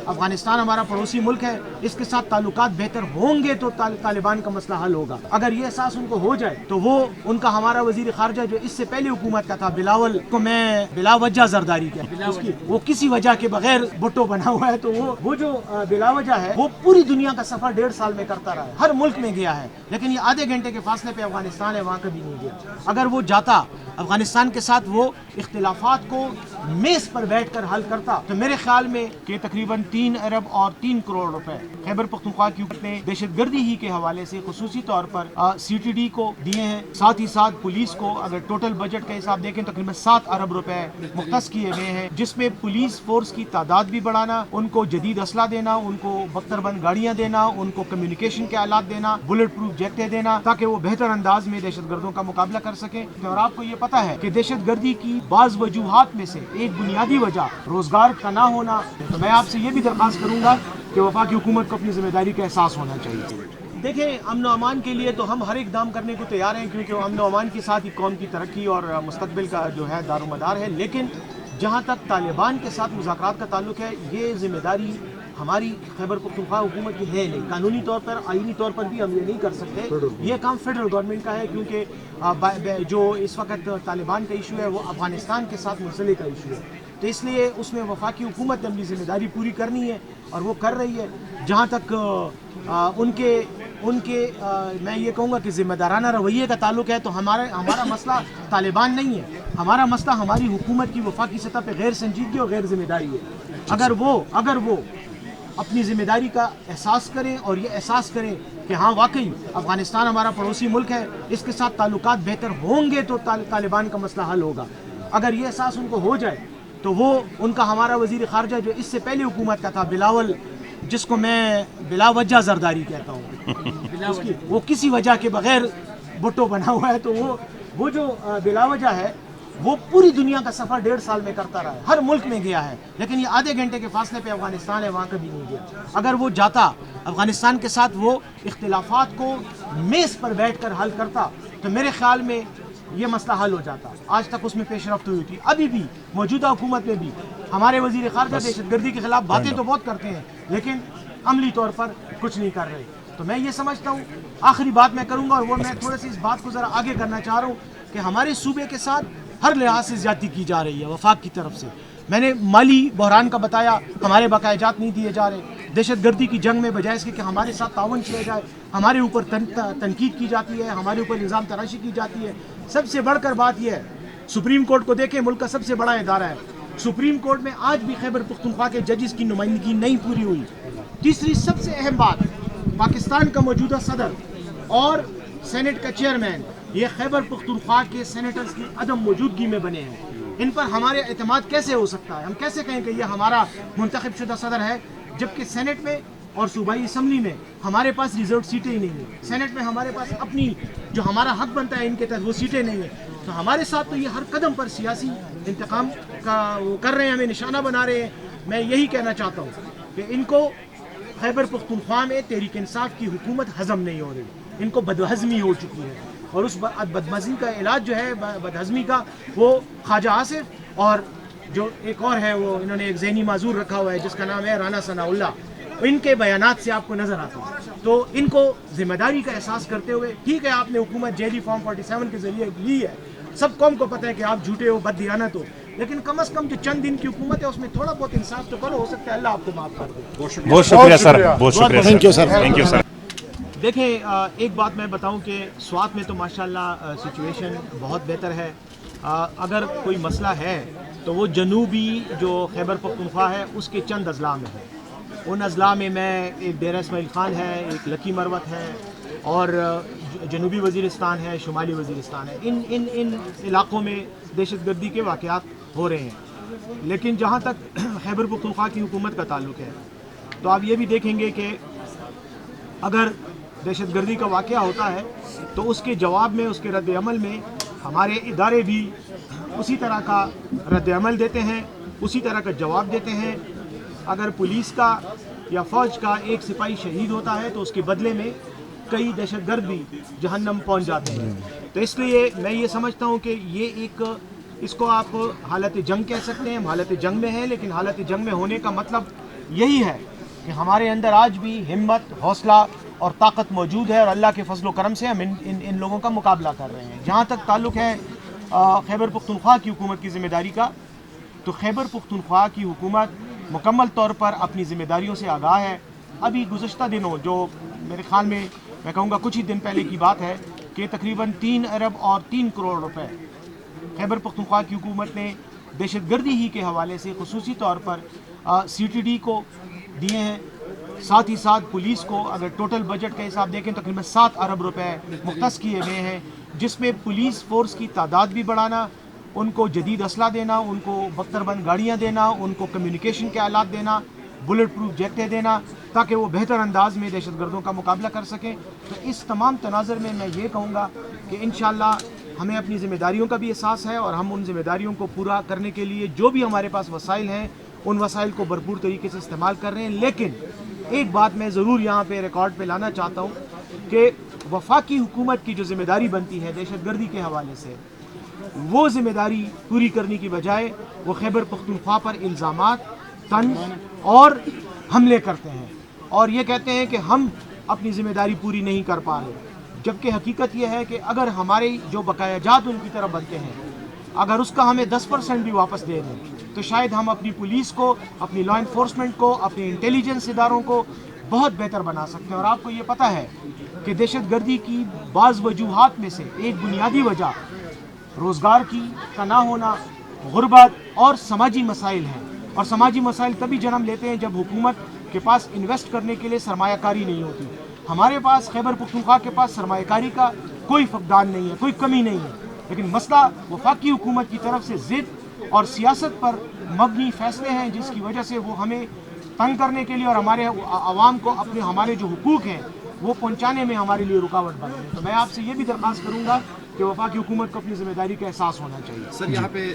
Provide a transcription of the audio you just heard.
افغانستان ہمارا پڑوسی ملک ہے, اس کے ساتھ تعلقات بہتر ہوں گے تو طالبان کا مسئلہ حل ہوگا. اگر یہ احساس ان کو ہو جائے تو وہ ان کا ہمارا وزیر خارجہ جو اس سے پہلے حکومت کا تھا بلاول کو میں بلا وجہ زرداری کیا, وہ کسی وجہ کے بغیر بٹو بنا ہوا ہے, تو وہ جو بلا وجہ ہے وہ پوری دنیا کا سفر 1.5 سال میں کرتا رہا ہے, ہر ملک میں گیا ہے, لیکن یہ آدھے گھنٹے کے فاصلے پہ افغانستان ہے, وہاں کبھی نہیں گیا. اگر وہ جاتا افغانستان کے ساتھ وہ اختلافات کو میز پر بیٹھ کر حل کرتا تو میرے خیال میں کہ تقریباً 3 ارب اور 3 کروڑ روپے خیبر پختونخوا کی حکومت نے دہشت گردی ہی کے حوالے سے خصوصی طور پر CTD کو دیے ہیں. ساتھ ہی ساتھ پولیس کو اگر ٹوٹل بجٹ کا حساب دیکھیں تقریباً 7 ارب روپے مختص کیے گئے ہیں, جس میں پولیس فورس کی تعداد بھی بڑھانا, ان کو جدید اسلحہ دینا, ان کو بختر بند گاڑیاں دینا, ان کو کمیونیکیشن کے آلات دینا, بلٹ پروف جیٹیں دینا, تاکہ وہ بہتر انداز میں دہشت گردوں کا مقابلہ کر سکیں. اور آپ کو یہ پتہ ہے کہ دہشت گردی کی بعض وجوہات میں سے ایک بنیادی وجہ روزگار کا نہ ہونا. تو میں آپ سے یہ بھی درخواست کروں گا کہ وفاقی حکومت کو اپنی ذمہ داری کا احساس ہونا چاہیے. دیکھیں, امن و امان کے لیے تو ہم ہر اقدام کرنے کو تیار ہیں, کیونکہ امن و امان کے ساتھ ہی قوم کی ترقی اور مستقبل کا جو ہے دار و مدار ہے. لیکن جہاں تک طالبان کے ساتھ مذاکرات کا تعلق ہے, یہ ذمہ داری ہماری خیبر پختونخوا حکومت کی ہے نہیں. قانونی طور پر, آئینی طور پر بھی ہم یہ نہیں کر سکتے. یہ کام فیڈرل گورنمنٹ کا ہے, کیونکہ جو اس وقت طالبان کا ایشو ہے وہ افغانستان کے ساتھ منسلک کا ایشو ہے. تو اس لیے اس میں وفاقی حکومت نے اپنی ذمہ داری پوری کرنی ہے اور وہ کر رہی ہے. جہاں تک ان کے میں یہ کہوں گا کہ ذمہ دارانہ رویے کا تعلق ہے, تو ہمارا مسئلہ طالبان نہیں ہے. ہمارا مسئلہ ہماری حکومت کی وفاقی سطح پہ غیر سنجیدگی اور غیر ذمہ داری ہے. اگر وہ اپنی ذمہ داری کا احساس کریں اور یہ احساس کریں کہ ہاں واقعی افغانستان ہمارا پڑوسی ملک ہے, اس کے ساتھ تعلقات بہتر ہوں گے تو طالبان کا مسئلہ حل ہوگا. اگر یہ احساس ان کو ہو جائے تو وہ ان کا ہمارا وزیر خارجہ جو اس سے پہلے حکومت کا تھا بلاول, جس کو میں بلا وجہ زرداری کہتا ہوں, وہ کسی وجہ کے بغیر بٹو بنا ہوا ہے, تو وہ جو بلا وجہ ہے وہ پوری دنیا کا سفر 1.5 سال میں کرتا رہا ہے, ہر ملک میں گیا ہے, لیکن یہ آدھے گھنٹے کے فاصلے پہ افغانستان ہے, وہاں کبھی نہیں گیا. اگر وہ جاتا افغانستان کے ساتھ وہ اختلافات کو میز پر بیٹھ کر حل کرتا تو میرے خیال میں یہ مسئلہ حل ہو جاتا. آج تک اس میں پیش رفت ہوئی تھی. ابھی بھی موجودہ حکومت میں بھی ہمارے وزیر خارجہ دہشت گردی کے خلاف باتیں تو بہت کرتے ہیں, لیکن عملی طور پر کچھ نہیں کر رہے. تو میں یہ سمجھتا ہوں, آخری بات میں کروں گا, اور وہ میں تھوڑا سی اس بات کو ذرا آگے کرنا چاہ رہا ہوں کہ ہمارے صوبے کے ساتھ ہر لحاظ سے زیادتی کی جا رہی ہے وفاق کی طرف سے. میں نے مالی بحران کا بتایا, ہمارے بقایا جات نہیں دیے جا رہے. دہشت گردی کی جنگ میں بجائے اس کے کہ ہمارے ساتھ تعاون کیا جائے, ہمارے اوپر تنقید کی جاتی ہے, ہمارے اوپر الزام تراشی کی جاتی ہے. سب سے بڑھ کر بات یہ ہے, سپریم کورٹ کو دیکھیں, ملک کا سب سے بڑا ادارہ ہے. سپریم کورٹ میں آج بھی خیبر پختونخوا کے ججز کی نمائندگی نہیں پوری ہوئی. تیسری سب سے اہم بات, پاکستان کا موجودہ صدر اور سینٹ کا چیئرمین یہ خیبر پختونخوا کے سینیٹرز کی عدم موجودگی میں بنے ہیں. ان پر ہمارے اعتماد کیسے ہو سکتا ہے؟ ہم کیسے کہیں کہ یہ ہمارا منتخب شدہ صدر ہے, جبکہ سینٹ میں اور صوبائی اسمبلی میں ہمارے پاس ریزرو سیٹیں ہی نہیں ہیں. سینٹ میں ہمارے پاس اپنی جو ہمارا حق بنتا ہے ان کے تحت وہ سیٹیں نہیں ہیں. تو ہمارے ساتھ تو یہ ہر قدم پر سیاسی انتقام کا وہ کر رہے ہیں, ہمیں نشانہ بنا رہے ہیں. میں یہی کہنا چاہتا ہوں کہ ان کو خیبر پختونخوا میں تحریک انصاف کی حکومت ہضم نہیں ہو رہی, ان کو بدہضمی ہو چکی ہے. اور اس بدہضمی کا علاج جو ہے بدہضمی کا, وہ خواجہ آصف اور جو ایک اور ہے وہ انہوں نے ایک ذہنی معذور رکھا ہوا ہے جس کا نام ہے رانا ثناء اللہ, ان کے بیانات سے آپ کو نظر آتا ہے. تو ان کو ذمہ داری کا احساس کرتے ہوئے, ٹھیک ہے آپ نے حکومت جیلی فارم 47 کے ذریعے لی ہے, سب قوم کو پتہ ہے کہ آپ جھوٹے ہو, بد دیانت ہو, لیکن کم از کم جو چند دن کی حکومت ہے اس میں تھوڑا بہت انصاف تو کرو, ہو سکتا ہے اللہ آپ کو معاف کر دے. بہت شکریہ سر, بہت شکریہ, تھینک یو سر. دیکھیں, ایک بات میں بتاؤں کہ سوات میں تو ماشاءاللہ سچویشن بہت بہتر ہے. اگر کوئی مسئلہ ہے تو وہ جنوبی جو خیبر پختونخوا ہے اس کے چند اضلاع میں ہے. ان اضلاع میں ایک ڈیرہ اسماعیل خان ہے, ایک لکی مروت ہے, اور جنوبی وزیرستان ہے, شمالی وزیرستان ہے. ان علاقوں میں دہشت گردی کے واقعات ہو رہے ہیں. لیکن جہاں تک خیبر پختونخوا کی حکومت کا تعلق ہے تو آپ یہ بھی دیکھیں گے کہ اگر دہشت گردی کا واقعہ ہوتا ہے تو اس کے جواب میں, اس کے رد عمل میں ہمارے ادارے بھی اسی طرح کا رد عمل دیتے ہیں, اسی طرح کا جواب دیتے ہیں. اگر پولیس کا یا فوج کا ایک سپاہی شہید ہوتا ہے تو اس کے بدلے میں کئی دہشت گرد بھی جہنم پہنچ جاتے ہیں. تو اس لیے میں یہ سمجھتا ہوں کہ یہ ایک, اس کو آپ حالت جنگ کہہ سکتے ہیں, ہم حالت جنگ میں ہیں, لیکن حالت جنگ میں ہونے کا مطلب یہی ہے کہ ہمارے اندر آج بھی ہمت، حوصلہ اور طاقت موجود ہے، اور اللہ کے فضل و کرم سے ہم ان لوگوں کا مقابلہ کر رہے ہیں۔ جہاں تک تعلق ہے خیبر پختونخوا کی حکومت کی ذمہ داری کا، تو خیبر پختونخوا کی حکومت مکمل طور پر اپنی ذمہ داریوں سے آگاہ ہے۔ ابھی گزشتہ دنوں، جو میرے خیال میں کہوں گا کچھ ہی دن پہلے کی بات ہے، کہ تقریباً 3 ارب اور 3 کروڑ روپے خیبر پختونخوا کی حکومت نے دہشت گردی ہی کے حوالے سے خصوصی طور پر CTD کو دیے ہیں۔ ساتھ ہی ساتھ پولیس کو اگر ٹوٹل بجٹ کا حساب دیکھیں تقریباً 7 ارب روپے مختص کیے گئے ہیں، جس میں پولیس فورس کی تعداد بھی بڑھانا، ان کو جدید اسلحہ دینا، ان کو بختر بند گاڑیاں دینا، ان کو کمیونیکیشن کے آلات دینا، بلٹ پروف جیٹیں دینا، تاکہ وہ بہتر انداز میں دہشت گردوں کا مقابلہ کر سکیں۔ تو اس تمام تناظر میں میں یہ کہوں گا کہ انشاءاللہ ہمیں اپنی ذمہ داریوں کا بھی احساس ہے، اور ہم ان ذمہ داریوں کو پورا کرنے کے لیے جو بھی ہمارے پاس وسائل ہیں ان وسائل کو بھرپور طریقے سے استعمال کر رہے ہیں۔ لیکن ایک بات میں ضرور یہاں پہ ریکارڈ پہ لانا چاہتا ہوں کہ وفاقی حکومت کی جو ذمہ داری بنتی ہے دہشت گردی کے حوالے سے، وہ ذمہ داری پوری کرنے کی بجائے وہ خیبر پختونخوا پر الزامات، طنز اور حملے کرتے ہیں، اور یہ کہتے ہیں کہ ہم اپنی ذمہ داری پوری نہیں کر پا رہے، جبکہ حقیقت یہ ہے کہ اگر ہمارے جو بقایا جات ان کی طرف بنتے ہیں، اگر اس کا ہمیں 10% بھی واپس دے دیں تو شاید ہم اپنی پولیس کو، اپنی لا انفورسمنٹ کو، اپنے انٹیلیجنس اداروں کو بہت بہتر بنا سکتے ہیں۔ اور آپ کو یہ پتہ ہے کہ دہشت گردی کی بعض وجوہات میں سے ایک بنیادی وجہ روزگار کی کا نہ ہونا، غربت اور سماجی مسائل ہیں، اور سماجی مسائل تبھی جنم لیتے ہیں جب حکومت کے پاس انویسٹ کرنے کے لیے سرمایہ کاری نہیں ہوتی۔ ہمارے پاس خیبر پختونخوا کے پاس سرمایہ کاری کا کوئی فقدان نہیں ہے، کوئی کمی نہیں ہے، لیکن مسئلہ وفاقی حکومت کی طرف سے ضد اور سیاست پر مبنی فیصلے ہیں، جس کی وجہ سے وہ ہمیں تنگ کرنے کے لیے اور ہمارے عوام کو ہمارے جو حقوق ہیں وہ پہنچانے میں ہمارے لیے رکاوٹ بن رہے ہیں۔ تو میں آپ سے یہ بھی درخواست کروں گا کہ وفاقی حکومت کو اپنی ذمہ داری کا احساس ہونا چاہیے۔ سر، یہاں پہ